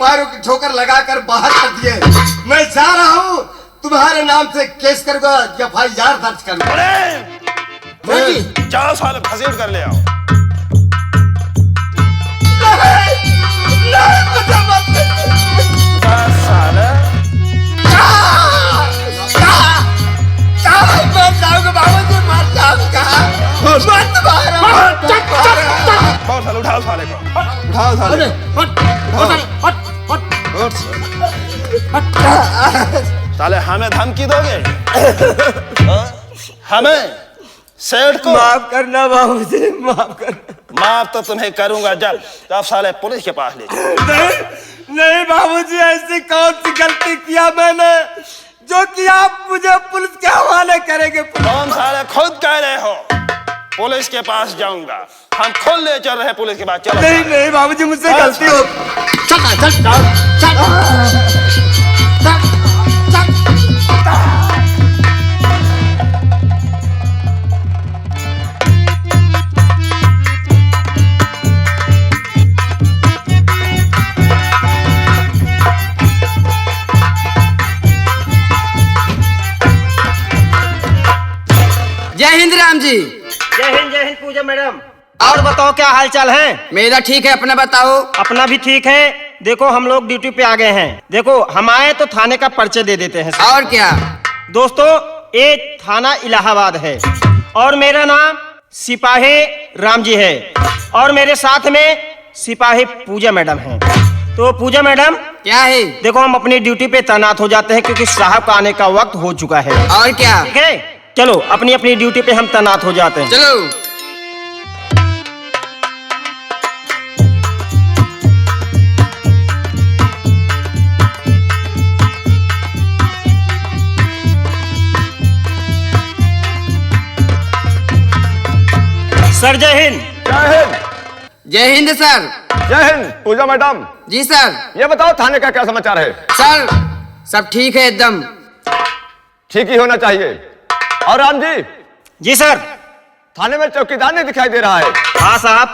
पैरों की ठोकर लगाकर बाहर कर दिए। मैं जा रहा हूँ, तुम्हारे नाम से केस करूंगा, FIR दर्ज करूंगा। जाओ साले घसीट कर ले आओ। साले मर जाऊंगा बाबूजी, मर जाऊंगा। बहुत साले उठाओ साले को, उठाओ साले। साले हमें धमकी दोगे? हमें सेठ को माफ करना बाबूजी, माफ करना। माफ तो तुम्हें करूंगा जब साले पुलिस के पास ले जाओ। नहीं बाबूजी, ऐसी कौन सी गलती किया मैंने जो कि आप मुझे पुलिस के हवाले करेंगे? तुम साले खुद कह रहे हो पुलिस के पास जाऊंगा, हम खुद ले चल रहे हैं पुलिस के पास। चलो। नहीं नहीं बाबूजी, मुझसे गलती हो। जय हिंद राम जी। जय हिंद पूजा मैडम। और बताओ क्या हाल चाल है? मेरा ठीक है, अपना बताओ। अपना भी ठीक है। देखो हम लोग ड्यूटी पे आ गए हैं। देखो हम आए तो थाने का पर्चे दे देते हैं। और क्या दोस्तों, ये थाना इलाहाबाद है और मेरा नाम सिपाही राम जी है और मेरे साथ में सिपाही पूजा मैडम है। तो पूजा मैडम क्या है? देखो हम अपनी ड्यूटी पे तैनात हो जाते हैं क्योंकि साहब का आने का वक्त हो चुका है। और क्या? ठीक है, चलो अपनी अपनी ड्यूटी पे हम तैनात हो जाते हैं। चलो। सर जय हिंद। जय हिंद। जय हिंद सर। जय हिंद पूजा मैडम। जी सर। ये बताओ थाने का क्या समाचार है? सर सब ठीक है एकदम। ठीक ही होना चाहिए। और राम जी? जी सर। थाने में चौकीदार नहीं दिखाई दे रहा है। हाँ साहब,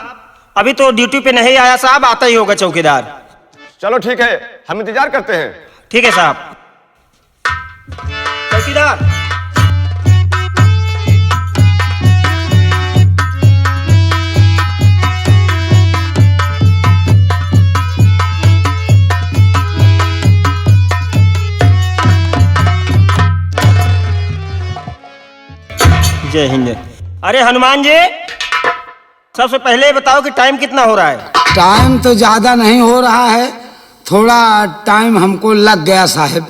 अभी तो ड्यूटी पे नहीं आया साहब, आता ही होगा चौकीदार। चलो ठीक है, हम इंतजार करते हैं। ठीक है साहब। चौकीदार। जय हिंद। अरे हनुमान जी, सबसे पहले बताओ कि टाइम कितना हो रहा है? टाइम तो ज्यादा नहीं हो रहा है, थोड़ा टाइम हमको लग गया साहब।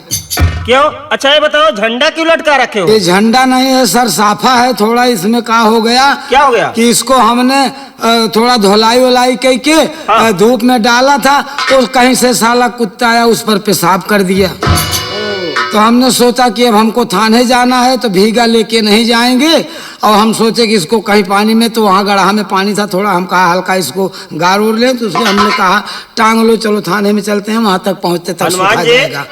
क्यों? अच्छा ये बताओ झंडा क्यों लटका रखे हो? ये झंडा नहीं है सर, साफा है। थोड़ा इसमें क्या हो गया? क्या हो गया? कि इसको हमने थोड़ा धुलाई वुलाई करके हाँ। धूप में डाला था तो कहीं से साला कुत्ता आया, उस पर पेशाब कर दिया। तो हमने सोचा कि अब हमको थाने जाना है तो भीगा लेके नहीं जाएंगे, और हम सोचे कि इसको कहीं पानी में, तो वहाँ गढ़ा में पानी था थोड़ा, हम कहा हल्का इसको गार उड़ लें, तो उसके हमने कहा टांग लो, चलो थाने में चलते हैं, वहाँ तक पहुँचते तक सूखा हनुमान जी, जाएगा।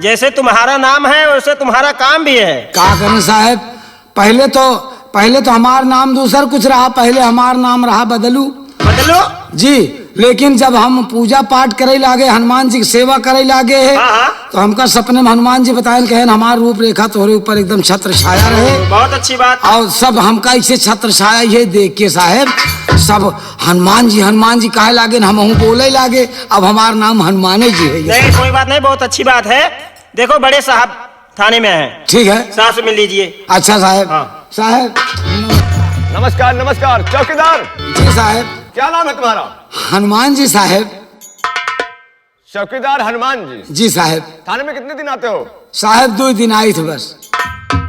जैसे तुम्हारा नाम है वैसे तुम्हारा काम भी है। क्या करें साहब, पहले तो हमारा नाम दूसर कुछ रहा, पहले हमारा नाम रहा बदलू। बदलो जी, लेकिन जब हम पूजा पाठ करे लागे, हनुमान जी की सेवा करे लागे है, तो हमका सपने में हनुमान जी बताए कहे हमारा रूप रेखा तोहरे ऊपर एकदम छत्र छाया रहे। बहुत अच्छी बात। और सब हमका इसे छत्र छाया ये देख के साहब सब हनुमान जी कहे लागे, हम बोले लागे, अब हमारा नाम हनुमाने जी है। नहीं कोई बात नहीं, बहुत अच्छी बात है। देखो बड़े साहब थाने में हैं। ठीक है साहब से मिल लीजिए। अच्छा साहब। हाँ। साहब नमस्कार नमस्कार। चौकीदार जी साहब। क्या नाम है तुम्हारा? हनुमान जी साहब। चौकीदार हनुमान जी। जी साहब। थाने में कितने दिन आते हो? साहब 2 दिन आई थे बस।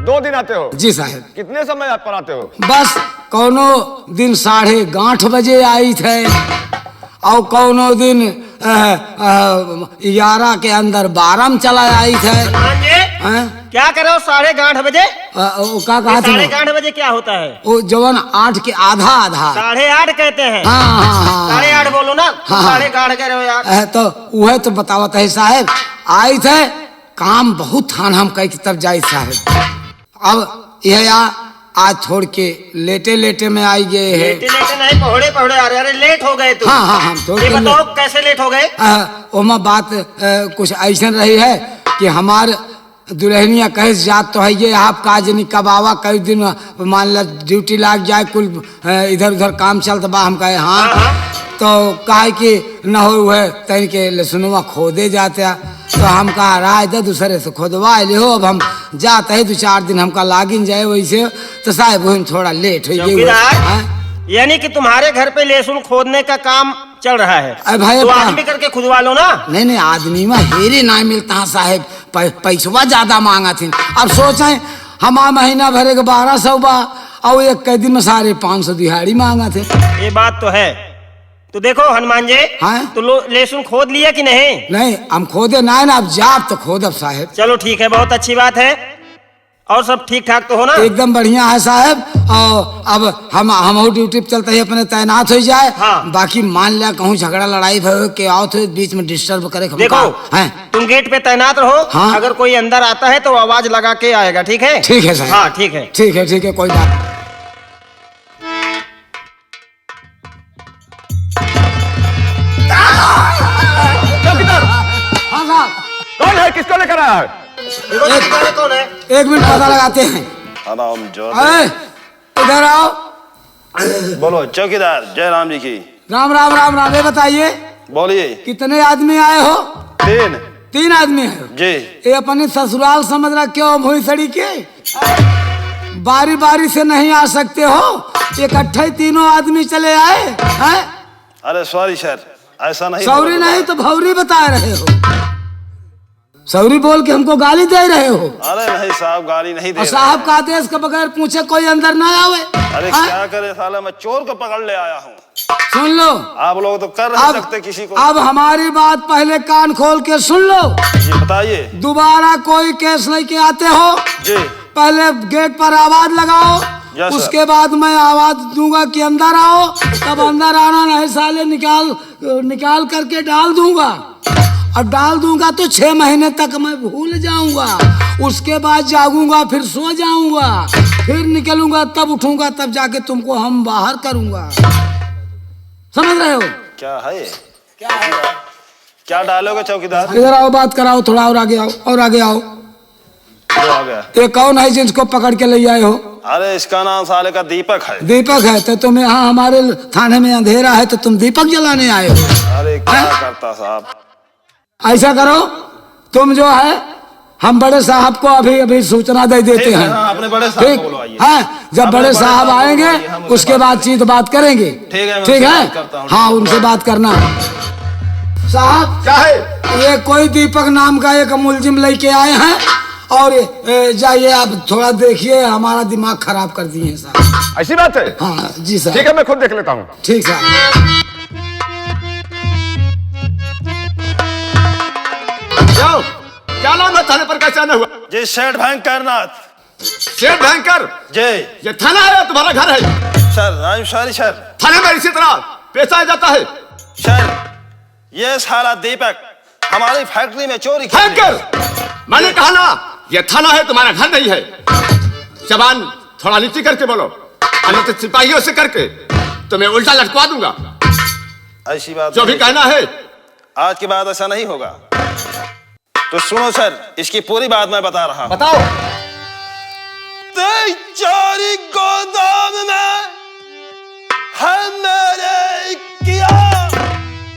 2 दिन आते हो? जी साहब। कितने समय पर आते हो? बस कौनो दिन 8:30 बजे आई थे, और कौनो दिन 11 के अंदर 12 में चला आई थे। हनुमान जी हैं? क्या करो 8:30 बजे? वो क्या कहा थे? 8:30 बजे क्या होता है? वो जवन 8 के आधा 8:30 कहते हैं। हाँ हाँ हाँ 8:30 बोलो ना। हाँ। 8:30 कह रहे हो यार। तो वह तो बतावत है साहब, आई थे काम बहुत थान हम कह के तब जाए साहब। अब यह आज छोड़ के लेटे लेटे में आई गए है। लेटे लेटे नहीं, पहुड़े पहुड़े आ रहे। अरे लेट हो गए तुम। हाँ हाँ हम थोड़ ये के बताओ कैसे लेट हो गए? ओमा बात कुछ ऐसा रही है कि हमार दुल्हनिया कहे जात तो है ये आप काजनी कब आवा, कई दिन मान लो ड्यूटी लाग जाए, कुल इधर उधर काम चलता बा। हम कहे हाँ, तो कहे कि न हो है तैन के लहसुनवा खोदे जाते। तो हम कहा राय दे दूसरे से खोदवा ले हो। अब हम जाते है 2-4 दिन हमका लागिन जाए वैसे, तो साहब वही थोड़ा लेट हो गई। यानी कि तुम्हारे घर पे लहसुन खोदने का काम चल रहा है? अरे भाई तो आदमी करके खुदवा लो ना। नहीं आदमी में हेरे ना मिलता साहेब, पैसवा ज्यादा मांगा थी। अब सोचे हमारा महीना भरे के 1200 बा और एक कई दिन में 550 दिहाड़ी मांगा थे। ये बात तो है। तो देखो हनुमान जी, हाँ? तो लहसुन खोद लिया कि नहीं? नहीं हम खोदे ना, अब जाप तो खोदब साहेब। चलो ठीक है, बहुत अच्छी बात है। और सब ठीक ठाक तो हो ना? एकदम बढ़िया है साहब। और अब हम ड्यूटी पे चलते ही अपने तैनात हो जाए। हाँ। बाकी मान लिया कहूँ झगड़ा लड़ाई भयो के आओ तो बीच में डिस्टर्ब करे। देखो हैं? तुम गेट पे तैनात रहो। हाँ। अगर कोई अंदर आता है तो आवाज लगा के आएगा, ठीक है? ठीक है साहब। हाँ ठीक है। ठीक है कोई बात। हाँ साहब। कौन है, किसको लेकर आया है? कौन है? 1 मिनट पता लगाते हैं। आराम जो इधर आओ। बोलो चौकीदार जयराम जी की। राम राम राम राम। ये बताइए बोलिए। कितने आदमी आए हो? 3 आदमी है जी। ये अपने ससुराल समझ रहा क्यों भूई सड़ी के? बारी बारी से नहीं आ सकते हो, इकट्ठे तीनों आदमी चले आए हैं? अरे सॉरी सर, ऐसा नहीं। सौरी नहीं तो भौरी बता रहे हो। सौरी बोल के हमको गाली दे रहे हो। अरे नहीं साहब, गाली नहीं दे और रहे। साहब का आदेश के बगैर पूछे कोई अंदर ना आवे। अरे हाँ? क्या करे साला, मैं चोर को पकड़ ले आया हूँ। सुन लो, आप लोग तो कर नहीं सकते किसी को। अब हमारी बात पहले कान खोल के सुन लो। जी बताइए। दोबारा कोई केस नहीं के आते हो। जी। पहले गेट पर आवाज लगाओ, यस उसके सर। बाद मैं आवाज दूंगा कि अंदर आओ। तब अंदर आना नहीं, साले निकाल करके डाल दूंगा। और डाल दूंगा तो 6 महीने तक मैं भूल जाऊंगा। उसके बाद जागूंगा, फिर सो जाऊंगा, फिर निकलूंगा, तब उठूंगा, तब जाके तुमको हम बाहर करूंगा। समझ रहे हो? क्या है ये? क्या डालोगे चौकीदार? इधर आओ, बात कराओ थोड़ा। और आगे आओ, और आगे आओ। जो आ गया। ये कौन है जिसको पकड़ के ले आए हो? अरे इसका नाम साले का दीपक है। दीपक है? तो तुम यहाँ हमारे थाने में अंधेरा है तो तुम दीपक जलाने आए हो? अरे क्या करता साहब। ऐसा करो, तुम जो है हम बड़े साहब को अभी सूचना दे देते हैं। हाँ, अपने बड़े साहब ठीक को बुलवाइए। है, जब बड़े साहब आएंगे उसके बाद बात करेंगे। ठीक है, मैं ठीक उनसे है। बात करता हूँ। हाँ उनसे बात करना। साहब क्या है? ये कोई दीपक नाम का एक मुलजिम लेके आए हैं और जाइए आप थोड़ा देखिए, हमारा दिमाग खराब कर दिए हैं साहब। ऐसी बात है? हाँ जी सर। ठीक है, मैं खुद देख लेता हूँ। ठीक साहब। क्या नाम है थाने पर, कैसे आना हुआ? जी सेठ भयंकर नाथ। शेर भयंकर जी। ये थाना है या तुम्हारा घर है? Sir I am sorry sir. थाने में इसी तरह पेश आ जाता है? सर ये साला दीपक हमारी फैक्ट्री में चोरी की। भयंकर, मैंने कहा ना ये थाना है, तुम्हारा घर नहीं है। जबान थोड़ा नीचे करके बोलो, अन्यथा सिपाहियों से करके तुम्हें उल्टा लटकवा दूंगा। ऐसी बात जो भी नहीं। कहना है। आज के बाद ऐसा नहीं होगा। तो सुनो सर, इसकी पूरी बात मैं बता रहा हूं। बताओ। चोरी गोदाम में हमने किया,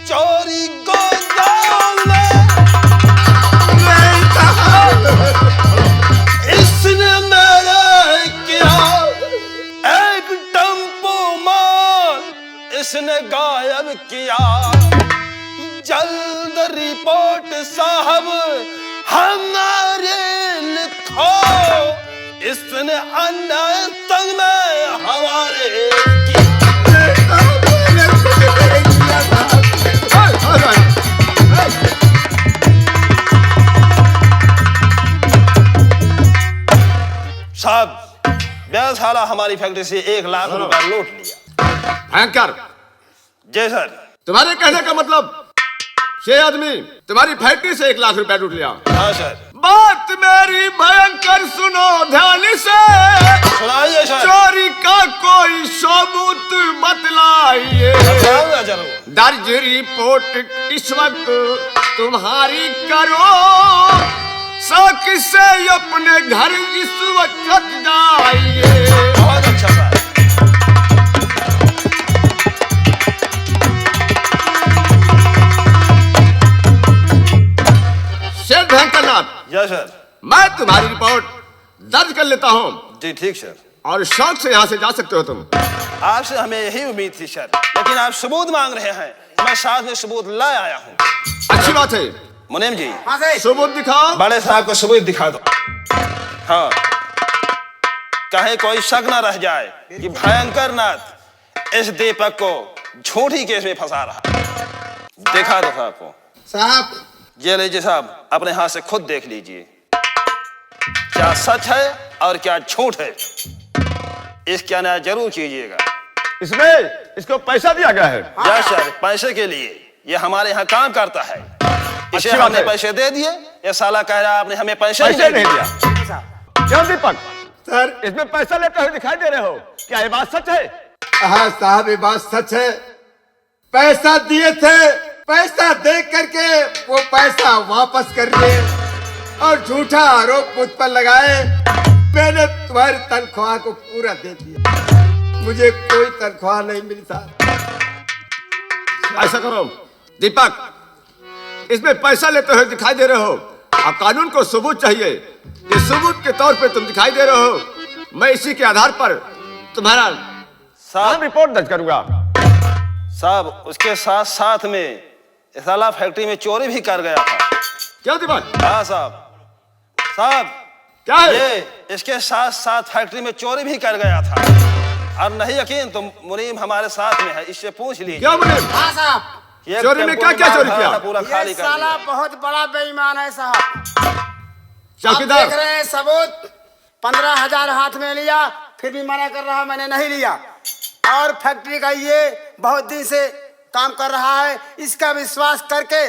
चोरी गोदाम में इसने मेरे किया, एक टेम्पो माल इसने गायब किया। जल्द रिपोर्ट साहब हमारे लिखो, इसने अन्याय संग में हमारे साहब बेसाला हमारी फैक्ट्री से 1 लाख रुपया लूट लिया। भयंकर, जी सर। तुम्हारे कहने का मतलब 6 आदमी तुम्हारी फैक्ट्री से 1 लाख रुपया लूट लिया? हाँ सर। बात मेरी भयंकर सुनो ध्यान से। सुनाइए सर। बतलाइए। बताऊंगा जरूर। दर्ज रिपोर्ट इस वक्त तुम्हारी करो, शौक से अपने घर इस वक्त जाइए। बहुत अच्छा साहब। शेर भयंकरनाथ, यस सर। मैं तुम्हारी रिपोर्ट दर्ज कर लेता हूँ जी ठीक सर। और शौक से यहाँ से जा सकते हो तुम। आपसे हमें यही उम्मीद थी सर, लेकिन आप सबूत मांग रहे हैं, मैं साथ में सबूत ला आया हूँ। अच्छी बात है, मुनीम जी सबूत दिखाओ। बड़े साहब को सबूत दिखा दो। हाँ, कहीं कोई शक ना रह जाए कि भयंकर नाथ इस दीपक को झूठी केस में फंसा रहा। दिखा दो साहब को। साहब ये लीजिए साहब, अपने हाथ से खुद देख लीजिए क्या सच है और क्या झूठ है। इसका न्याय जरूर कीजिएगा। इसमें इसको पैसा दिया गया है। यस सर, पैसे के लिए ये हमारे यहाँ काम करता है। इसे अच्छी बात हमने है। पैसे दे दिए, ये साला कह रहा है आपने हमें पैसे पैसे नहीं नहीं दिए। दिया। क्यों दीपक सर, इसमें पैसा लेते हुए दिखाई दे रहे हो, क्या ये बात सच है? हाँ साहब, ये बात सच है। पैसा दिए थे, पैसा दे करके वो पैसा वापस कर लिए और झूठा आरोप मुझ पर लगाए। मैंने तुम्हारी तनख्वाह को पूरा दे दिया, मुझे कोई तनख्वाह नहीं मिली साहब। ऐसा करो दीपक, इसमें पैसा लेते हुए दिखाई दे रहे हो, अब कानून को सबूत चाहिए। ये सबूत के तौर पे तुम दिखाई दे रहे हो, मैं इसी के आधार पर तुम्हारा साहब रिपोर्ट दर्ज करूंगा। साहब उसके साथ साथ में साला फैक्ट्री में चोरी भी कर गया था। क्यों दीपक, हाँ साहब, साहब क्या है? ये इसके साथ साथ फैक्ट्री में चोरी भी कर गया था। और नहीं यकीन तो मुनीम हमारे साथ में है, इससे पूछ लीजिए। क्या मुनीम? हाँ साहब, ये चोरी में टेम्पो क्या-क्या माल चोरी भरा किया? था, पूरा खाली ये कर साला दिया। बहुत बड़ा बेईमान है साहब। आप चौकीदार, देख रहे हैं सबूत, 15,000 हाथ में लिया, फिर भी मना कर रहा मैंने नहीं लिया। और फैक्ट्री का ये बहुत दिन से काम कर रहा है, इसका विश्वास करके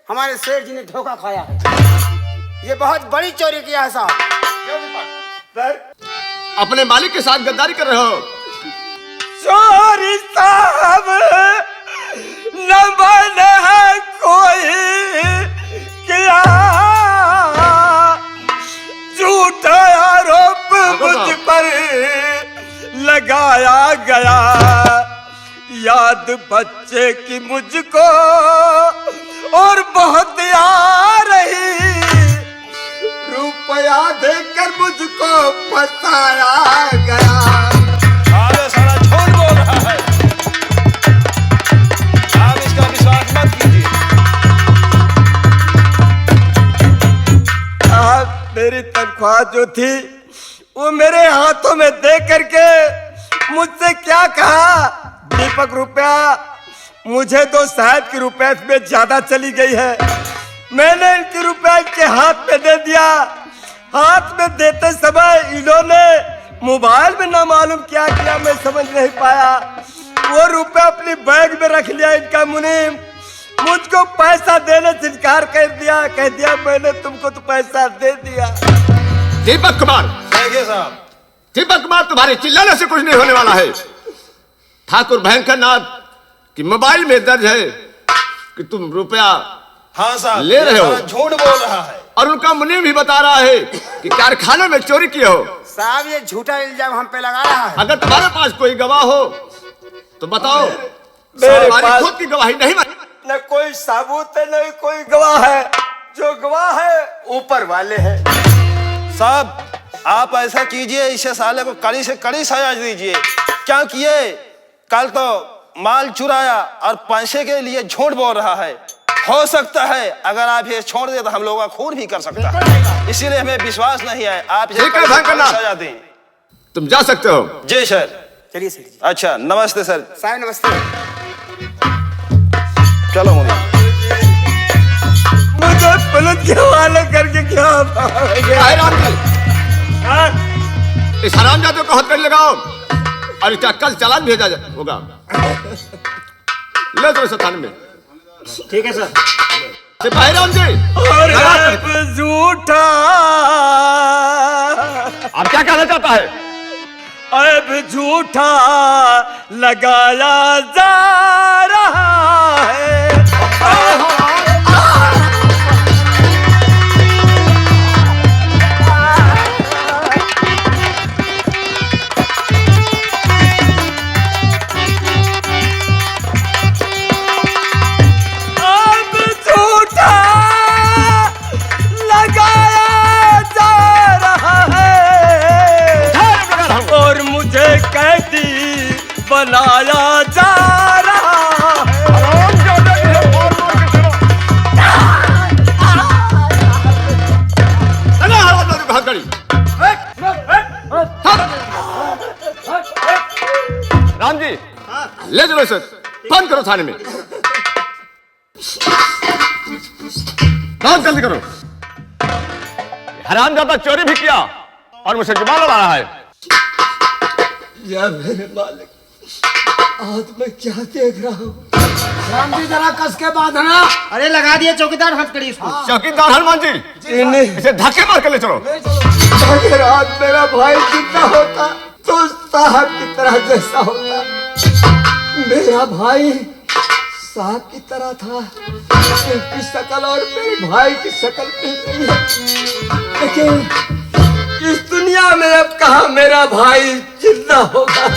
हमारे सेठ जी ने धोखा खाया है। ये बहुत बड़ी चोरी किया है साहब। अपने मालिक के साथ गद्दारी कर रहे हो। चोरी साहब न मैंने है कोई किया, झूठा आरोप मुझ पर लगाया गया। याद बच्चे की मुझको और बहुत आ रही, रुपया देकर मुझको फंसाया गया। आगे साला झूठ बोल रहा है, आप इसका विश्वास मत कीजिए। मेरी तनख्वाह जो थी वो मेरे हाथों में दे करके मुझसे क्या कहा, दीपक रुपया मुझे तो शायद की रुपए में ज्यादा चली गई है। मैंने इनकी रुपया इनके हाथ में दे दिया। हाथ में देते समय इन्होंने मोबाइल में ना मालूम क्या किया, मैं समझ नहीं पाया। वो रुपया अपनी बैग में रख लिया इनका मुनीम। मुझको पैसा देने से इनकार कर दिया, कह दिया मैंने तुमको तो पैसा दे दिया। दीपक कुमार, देखिए साहब, दीपक कुमार, तुम्हारे चिल्लाने से कुछ नहीं होने वाला है। ठाकुर भयंकर नाथ की मोबाइल में दर्ज है कि तुम रुपया हाँ साहब ले रहे हो। ये साला झूठ बोल रहा है। और उनका मुनीम भी बता रहा है कि कारखाने में चोरी किए हो। साहब ये झूठा इल्जाम हम पे लगा रहा है। अगर तुम्हारे पास कोई गवाह हो तो बताओ। मेरे हमारी पास खुद की गवाही नहीं मानी। न कोई सबूत है न कोई गवाह है, जो गवाह है ऊपर वाले हैं। साहब आप ऐसा कीजिए, इसे साले को कड़ी से कड़ी सजा दीजिए। क्या किए, कल तो माल चुराया और पैसे के लिए झूठ बोल रहा है। हो सकता है अगर आप ये छोड़ दे तो हम लोगों का खून भी कर सकता है, इसीलिए हमें विश्वास नहीं है। आप इसे ठीक है, कड़ी से भयंकर कड़ी नाथ। सजा दें। तुम जा सकते हो। जी सर। चलिए सेठ जी। अच्छा नमस्ते सर। साहब नमस्ते। चलो मुझे पुलिस के हवाले करके क्या भाई राम जी, इस हरामजादे को हथकड़ी लगाओ और इसका कल चालान भेजा होगा। ले दो थाने में। ठीक है सर। सिपाही राम जी, और आप झूठा आप क्या कहना चाहता है? अब झूठा लगाया जा रहा है। बनाया जा रहा राम जी, ले चलो इसे, बंद करो थाने में। बहुत जल्दी करो। हरामजादा चोरी भी किया और मुझसे जुबान लड़ा रहा है। या मेरे मालिक, आज मैं क्या देख रहा हूँ? राम जी जरा कस के बांधना। अरे लगा दिए चौकीदार हथकड़ी इसको। चौकीदार हनुमान जी, इसे धक्के मार के ले चलो। अगर आज मेरा भाई जिंदा होता तो साहब की तरह जैसा होता। मेरा भाई साहब की तरह था, उसकी शक्ल और मेरे भाई की शक्ल नहीं है। लेकिन इस दुनिया में अब कहाँ मेरा भाई जिंदा होगा।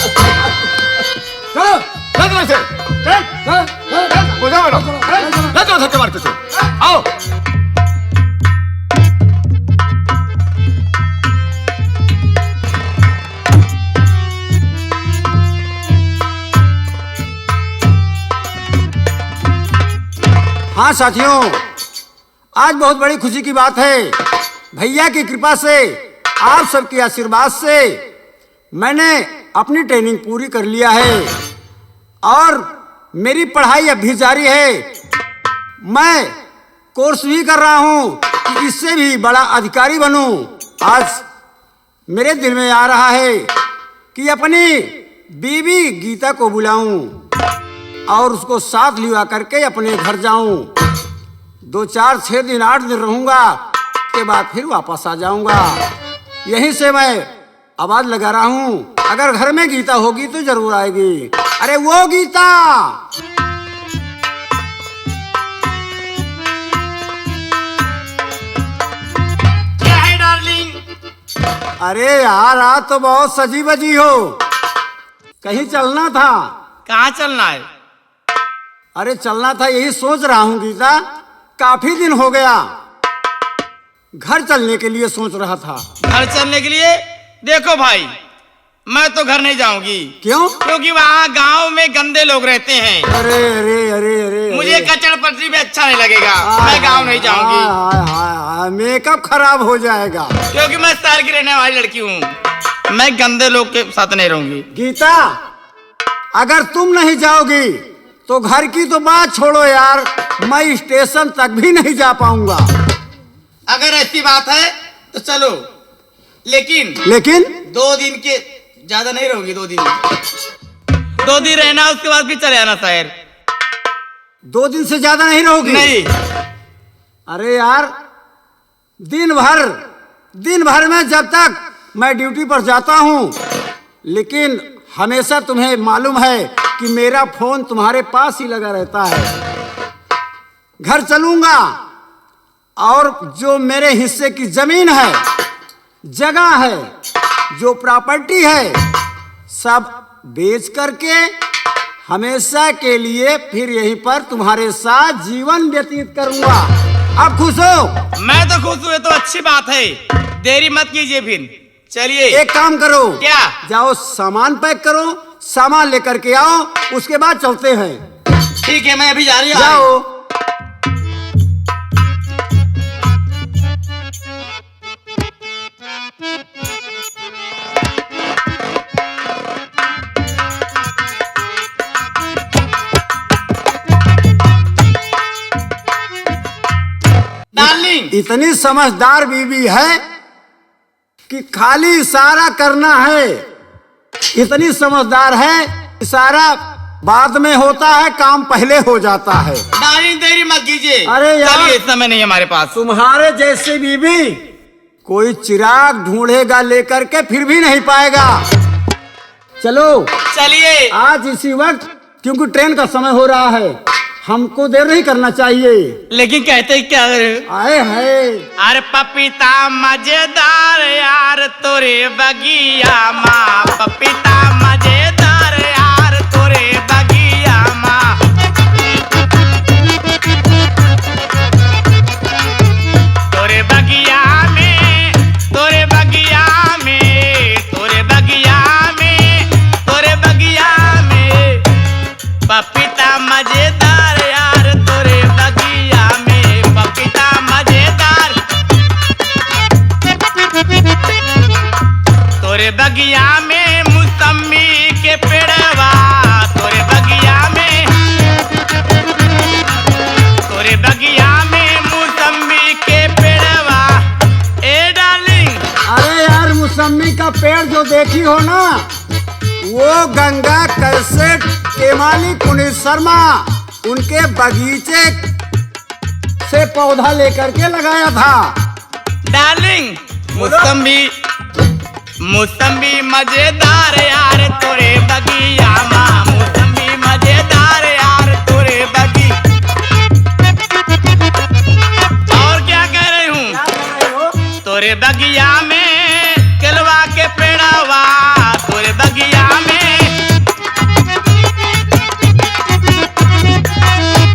धक्के मार के आओ। हाँ साथियों, आज बहुत बड़ी खुशी की बात है। भैया की कृपा से, आप सबके आशीर्वाद से मैंने अपनी ट्रेनिंग पूरी कर लिया है और मेरी पढ़ाई अब भी जारी है। मैं कोर्स भी कर रहा हूँ कि इससे भी बड़ा अधिकारी बनूं। आज मेरे दिल में आ रहा है कि अपनी बीवी गीता को बुलाऊं और उसको साथ लिवा करके अपने घर जाऊं। 2, 4, 6 दिन 8 दिन रहूंगा, उसके बाद फिर वापस आ जाऊंगा। यहीं से मैं आवाज लगा रहा हूँ, अगर घर में गीता होगी तो जरूर आएगी। अरे वो गीता, क्या है डार्लिंग? अरे यार आज तो बहुत सजी बजी हो, कहीं चलना था? कहाँ चलना है? अरे चलना था, यही सोच रहा हूँ गीता, काफी दिन हो गया। घर चलने के लिए सोच रहा था। घर चलने के लिए? देखो भाई, मैं तो घर नहीं जाऊंगी। क्यों? क्योंकि वहाँ गांव में गंदे लोग रहते हैं। अरे अरे अरे अरे, मुझे कचड़ पटरी में अच्छा नहीं लगेगा। मैं गांव नहीं जाऊंगी। हाय हाय हाय, मेकअप खराब हो जाएगा। क्योंकि मैं शहर की रहने वाली लड़की हूँ। मैं गंदे लोग के साथ नहीं रहूंगी। गीता, अगर तुम नहीं जाओगी तो घर की तो बात छोड़ो यार, मैं स्टेशन तक भी नहीं जा पाऊंगा। अगर ऐसी बात है तो चलो, लेकिन 2 दिन के ज्यादा नहीं रहोगी। 2 दिन 2 दिन रहना, उसके बाद फिर चले आना शहर। 2 दिन से ज्यादा नहीं रहोगी? नहीं। अरे यार, दिन भर में जब तक मैं ड्यूटी पर जाता हूँ, लेकिन हमेशा तुम्हें मालूम है कि मेरा फोन तुम्हारे पास ही लगा रहता है। घर चलूंगा और जो मेरे हिस्से की जमीन है, जगह है, जो प्रॉपर्टी है, सब बेच करके हमेशा के लिए फिर यहीं पर तुम्हारे साथ जीवन व्यतीत करूंगा। अब खुश हो? मैं तो खुश हुए तो अच्छी बात है, देरी मत कीजिए। फिर चलिए, एक काम करो। क्या? जाओ सामान पैक करो, सामान लेकर के आओ, उसके बाद चलते हैं। ठीक है, मैं अभी जा रही हूँ। जाओ। डार्लिंग, इतनी समझदार बीवी है कि खाली इशारा करना है। इतनी समझदार है, इशारा बाद में होता है, काम पहले हो जाता है। डार्लिंग देरी मत कीजिए। अरे यार, चलिए, समय नहीं हमारे पास। तुम्हारे जैसे बीवी कोई चिराग ढूंढेगा लेकर के फिर भी नहीं पाएगा। चलो चलिए। आज इसी वक्त, क्योंकि ट्रेन का समय हो रहा है, हमको देर नहीं करना चाहिए। लेकिन कहते क्या करें? आए है अरे पपीता मजेदार यार तोरे बगिया माँ, पपीता मजेदार यार तोरे बगिया माँ। तोरे बगिया में, तोरे बगिया में, तोरे बगिया में, तोरे बगिया में पपीता मजेदार यार तोरे बगिया में, पपीता मजेदार। तोरे बगिया में मौसमी के पेड़वा, तोरे बगिया में, तोरे बगिया में मौसमी के पेड़वा। ए डार्लिंग, अरे यार, मौसमी का पेड़ जो देखी हो ना, वो गंगा कैसेट के मालिक पुनीत शर्मा उनके बगीचे से पौधा लेकर के लगाया था। डार्लिंग, मौसमी, मौसमी मजेदार यार तोरे बगिया माँ, मौसमी मजेदार यार तोरे बगी। और क्या कह रही हूँ? तोरे बगिया में केलवा के पेड़वा, तोरे बगिया में,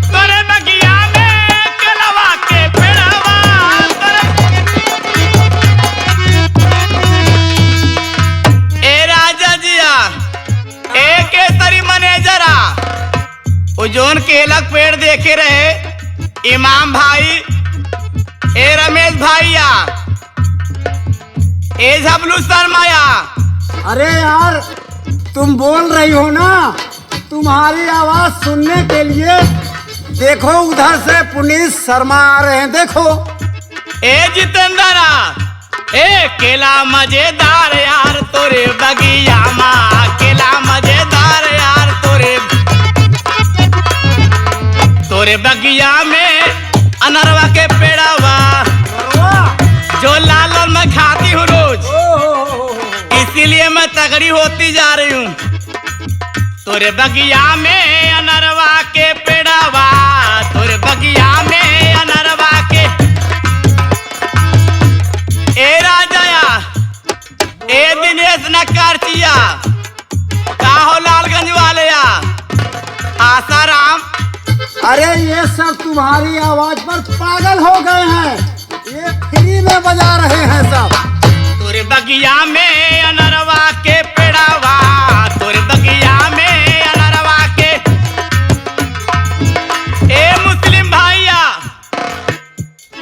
तोरे बगिया में केलवा के पेड़वा। ए राजा जिया, ए केसरी मैनेजरा, वो जोन केलक पेड़ देखे रहे इमाम भाई, ए रमेश भैया, ए झबलू शर्माया। अरे यार, तुम बोल रही हो ना, तुम्हारी आवाज सुनने के लिए देखो उधर से पुनीत शर्मा आ रहे हैं, देखो। ए जितेंद्रा, ए केला मजेदार यार तोरे बगिया माँ, केला मजेदार यार तोरे, तोरे बगिया में अनरवा के पेड़वा, जो लाल लाल मैं खाती हूँ रोज, इसीलिए मैं तगड़ी होती जा रही हूँ। तोरे बगिया में अनरवा के पेड़वा, तोरे बगिया में अनरवा के। ए राजाया, ए दिनेश नकारचिया, का हो लालगंज वाले या आसाराम। अरे ये सब तुम्हारी आवाज पर पागल हो गए हैं, ये फ्री में बजा रहे हैं सब। तोरे बगिया में अनरवा के पेड़वा, तोरे बगिया में अनरवा के। ए मुस्लिम भाइया,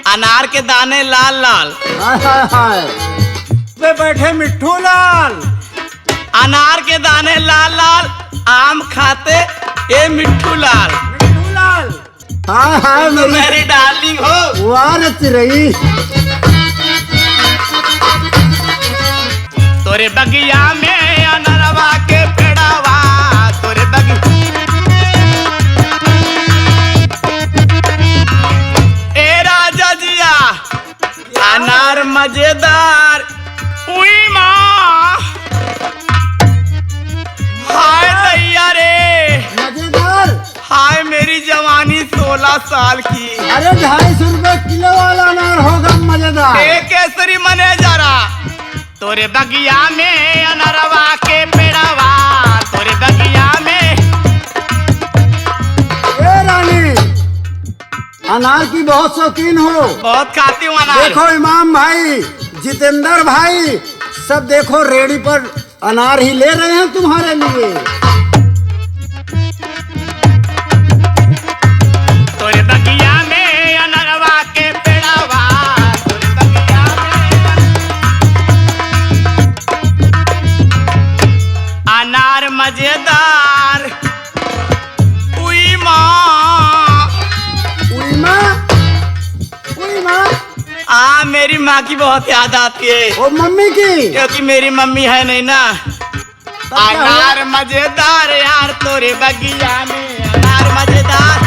अनार के दाने लाल लाल, हाय हाय हाय, पे बैठे मिट्ठू लाल। अनार के दाने लाल लाल, आम खाते ए मिट्ठू लाल। मिट्ठू लाल, हाय हाय मेरी डार्लिंग हो। वाह चिरई। तोरे बगिया में अनरवा के पेड़वा, तोरे बगी। ए राजा जिया, अनार मजेदार। उई माँ, हाय दैया रे, मजेदार। हाय मेरी जवानी 16 साल की। अरे 250 रुपए किलो वाला अनार होगा मजेदार। ए केसरी मैनेजरा, तोरे बगिया में अनरवा के पेड़वा, तोरे बगिया में। ए रानी, अनार की बहुत शौकीन हो। बहुत खाती हूँ अनार। देखो इमाम भाई, जितेंद्र भाई, सब देखो रेडी पर अनार ही ले रहे हैं तुम्हारे लिए। तोरे बगिया में अनरवा के पेड़वा, तोरे बगिया में अनार मजेदार। उई माँ, उई माँ, उई माँ। मेरी माँ की बहुत याद आती है, ओ मम्मी की। क्योंकि मेरी मम्मी है नहीं ना। अनार मजेदार यार तोरे बगिया में, अनार मजेदार।